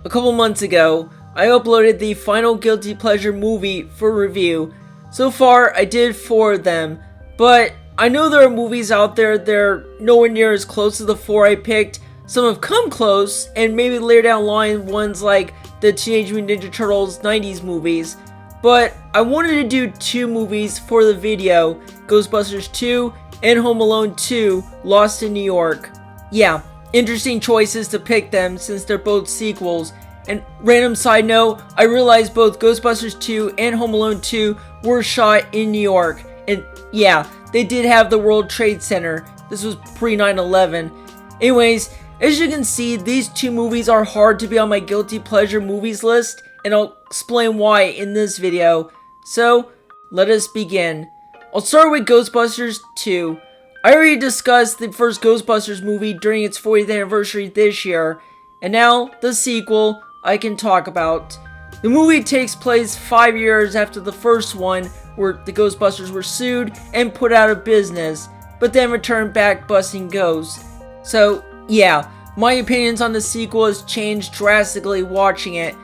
a couple months ago, I uploaded the final Guilty Pleasure movie for review. So far, I did 4 of them, but I know there are movies out there that are nowhere near as close to the 4 I picked. Some have come close, and maybe later down the line, ones like the Teenage Mutant Ninja Turtles 90s movies. But I wanted to do 2 movies for the video, Ghostbusters 2 and Home Alone 2, Lost in New York. Yeah, interesting choices to pick them since they're both sequels. And random side note, I realized both Ghostbusters 2 and Home Alone 2 were shot in New York. And yeah, they did have the World Trade Center. This was pre 9/11. Anyways, as you can see, these 2 movies are hard to be on my Guilty Pleasure movies list, and I'll explain why in this video. So, let us begin. I'll start with Ghostbusters 2. I already discussed the first Ghostbusters movie during its 40th anniversary this year, and now the sequel I can talk about. The movie takes place 5 years after the first one, where the Ghostbusters were sued and put out of business, but then returned back busting ghosts. So, yeah, my opinions on the sequel has changed drastically watching it.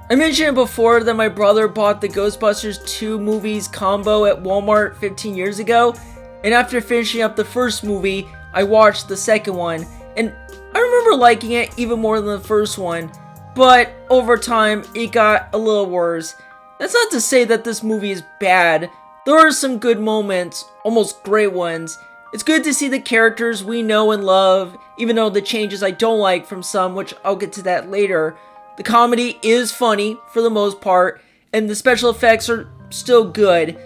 I mentioned before that my brother bought the Ghostbusters 2 movies combo at Walmart 15 years ago, and after finishing up the first movie, I watched the second one, and I remember liking it even more than the first one, but over time, it got a little worse. That's not to say that this movie is bad. There are some good moments, almost great ones. It's good to see the characters we know and love, even though the changes I don't like from some, which I'll get to that later. The comedy is funny for the most part, and the special effects are still good.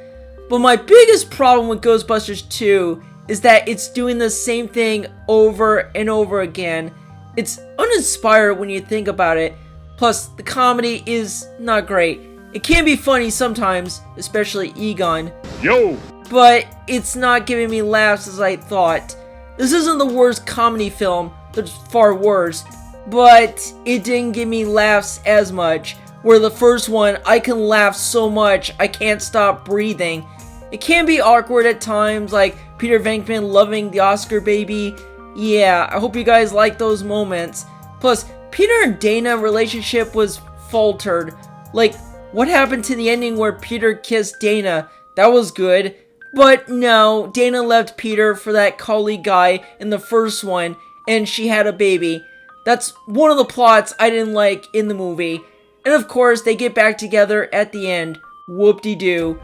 But my biggest problem with Ghostbusters 2 is that it's doing the same thing over and over again. It's uninspired when you think about it. Plus, the comedy is not great. It can be funny sometimes, especially Egon. Yo! But it's not giving me laughs as I thought. This isn't the worst comedy film, there's far worse. But it didn't give me laughs as much. Where the first one, I can laugh so much I can't stop breathing. It can be awkward at times, like Peter Venkman loving the Oscar baby. Yeah, I hope you guys like those moments. Plus, Peter and Dana relationship was faltered. Like, what happened to the ending where Peter kissed Dana? That was good. But no, Dana left Peter for that colleague guy in the first one, and she had a baby. That's one of the plots I didn't like in the movie. And of course, they get back together at the end. Whoop-de-doo.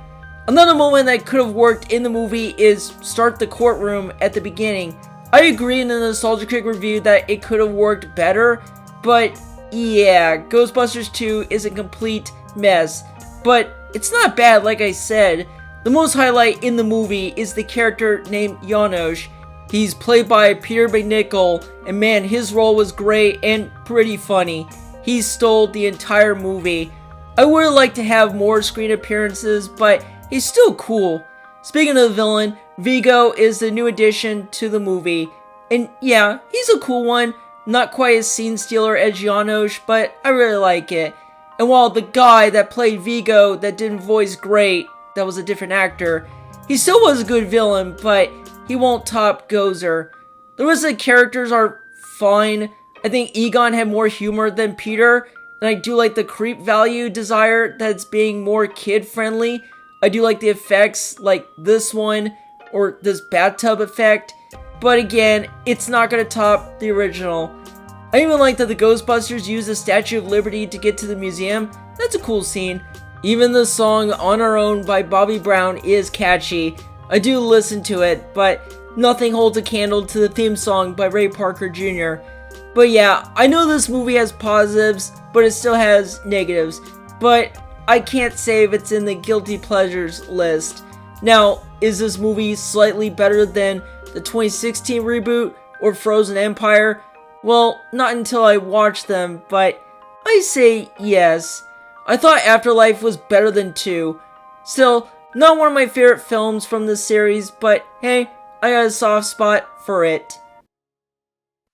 Another moment that could have worked in the movie is start the courtroom at the beginning. I agree in the Nostalgia Critic review that it could have worked better, but yeah, Ghostbusters 2 is a complete mess. But it's not bad, like I said. The most highlight in the movie is the character named Janosz. He's played by Peter McNichol, and man, his role was great and pretty funny. He stole the entire movie. I would have liked to have more screen appearances, but he's still cool. Speaking of the villain, Vigo is the new addition to the movie. And yeah, he's a cool one. Not quite as scene stealer as Janosz, but I really like it. And while the guy that played Vigo that didn't voice great, that was a different actor, he still was a good villain, but he won't top Gozer. The rest of the characters are fine. I think Egon had more humor than Peter, and I do like the creep value desire that's being more kid-friendly. I do like the effects, like this one, or this bathtub effect, but again, it's not gonna top the original. I even like that the Ghostbusters use the Statue of Liberty to get to the museum. That's a cool scene. Even the song On Our Own by Bobby Brown is catchy. I do listen to it, but nothing holds a candle to the theme song by Ray Parker Jr. But yeah, I know this movie has positives, but it still has negatives. But I can't say if it's in the Guilty Pleasures list. Now, is this movie slightly better than the 2016 reboot or Frozen Empire? Well, not until I watched them, but I say yes. I thought Afterlife was better than 2. Still, not one of my favorite films from this series, but hey, I got a soft spot for it.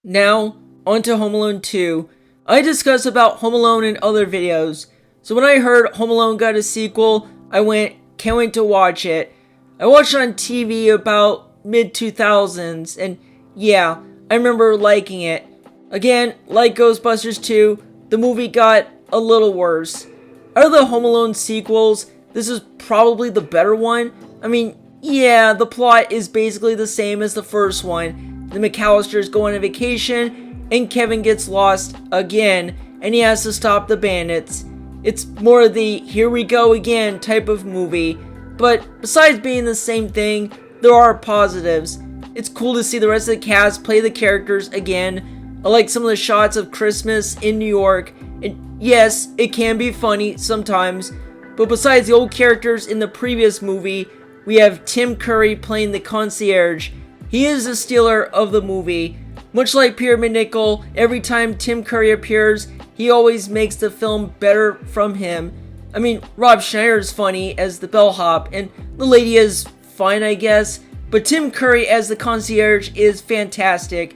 Now, on to Home Alone 2. I discussed about Home Alone in other videos, so when I heard Home Alone got a sequel, I went, can't wait to watch it. I watched it on TV about mid-2000s, and yeah, I remember liking it. Again, like Ghostbusters 2, the movie got a little worse. Out of the Home Alone sequels, this is probably the better one. I mean, yeah, the plot is basically the same as the first one. The McAllisters go on a vacation, and Kevin gets lost again, and he has to stop the bandits. It's more of the here we go again type of movie, but besides being the same thing, there are positives. It's cool to see the rest of the cast play the characters again. I like some of the shots of Christmas in New York, and yes, it can be funny sometimes, but besides the old characters in the previous movie, we have Tim Curry playing the concierge. He is the stealer of the movie. Much like Pyramid Nickel, every time Tim Curry appears, he always makes the film better from him. I mean, Rob Schneider's funny as the bellhop, and the lady is fine, I guess, but Tim Curry as the concierge is fantastic.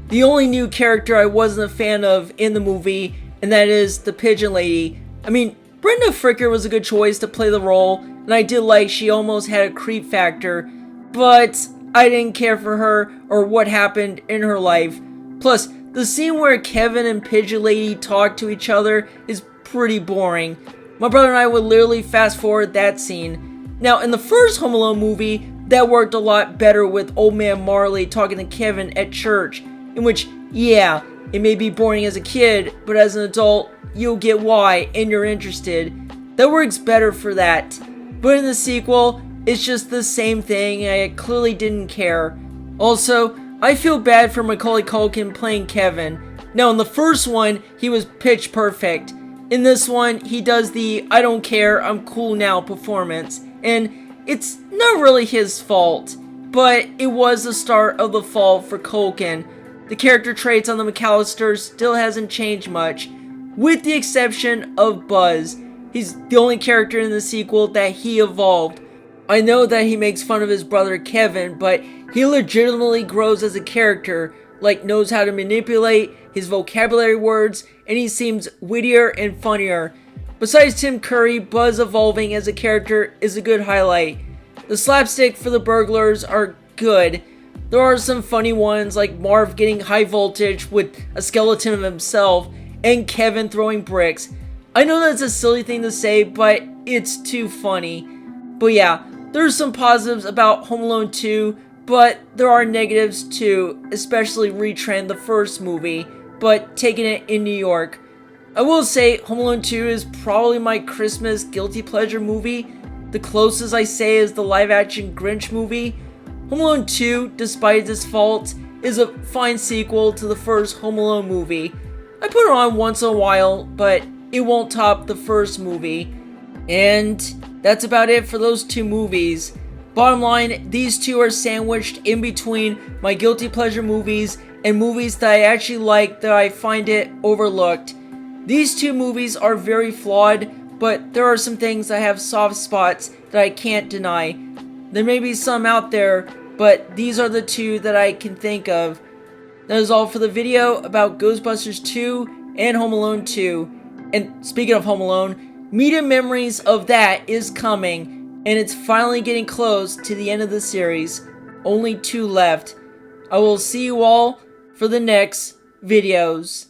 The only new character I wasn't a fan of in the movie, and that is the pigeon lady. I mean, Brenda Fricker was a good choice to play the role, and I did like she almost had a creep factor, but I didn't care for her or what happened in her life. Plus, the scene where Kevin and Pigeon Lady talk to each other is pretty boring. My brother and I would literally fast forward that scene. Now, in the first Home Alone movie, that worked a lot better with Old Man Marley talking to Kevin at church, in which, yeah, it may be boring as a kid, but as an adult, you'll get why and you're interested. That works better for that. But in the sequel, it's just the same thing and I clearly didn't care. Also, I feel bad for Macaulay Culkin playing Kevin. Now in the first one, he was pitch perfect. In this one, he does the I don't care, I'm cool now performance. And it's not really his fault, but it was the start of the fall for Culkin. The character traits on the McAllisters still hasn't changed much, with the exception of Buzz. He's the only character in the sequel that he evolved. I know that he makes fun of his brother Kevin, but he legitimately grows as a character, like knows how to manipulate his vocabulary words, and he seems wittier and funnier. Besides Tim Curry, Buzz evolving as a character is a good highlight. The slapstick for the burglars are good. There are some funny ones like Marv getting high voltage with a skeleton of himself and Kevin throwing bricks. I know that's a silly thing to say, but it's too funny. But yeah, there's some positives about Home Alone 2, but there are negatives too, especially retreading the first movie, but taking it in New York. I will say Home Alone 2 is probably my Christmas guilty pleasure movie. The closest I say is the live-action Grinch movie. Home Alone 2, despite its faults, is a fine sequel to the first Home Alone movie. I put it on once in a while, but it won't top the first movie. And that's about it for those two movies. Bottom line, these two are sandwiched in between my guilty pleasure movies and movies that I actually like that I find it overlooked. These two movies are very flawed, but there are some things that have soft spots that I can't deny. There may be some out there, but these are the two that I can think of. That is all for the video about Ghostbusters 2 and Home Alone 2. And speaking of Home Alone, Media Memories of that is coming, and it's finally getting close to the end of the series. Only 2 left. I will see you all for the next videos.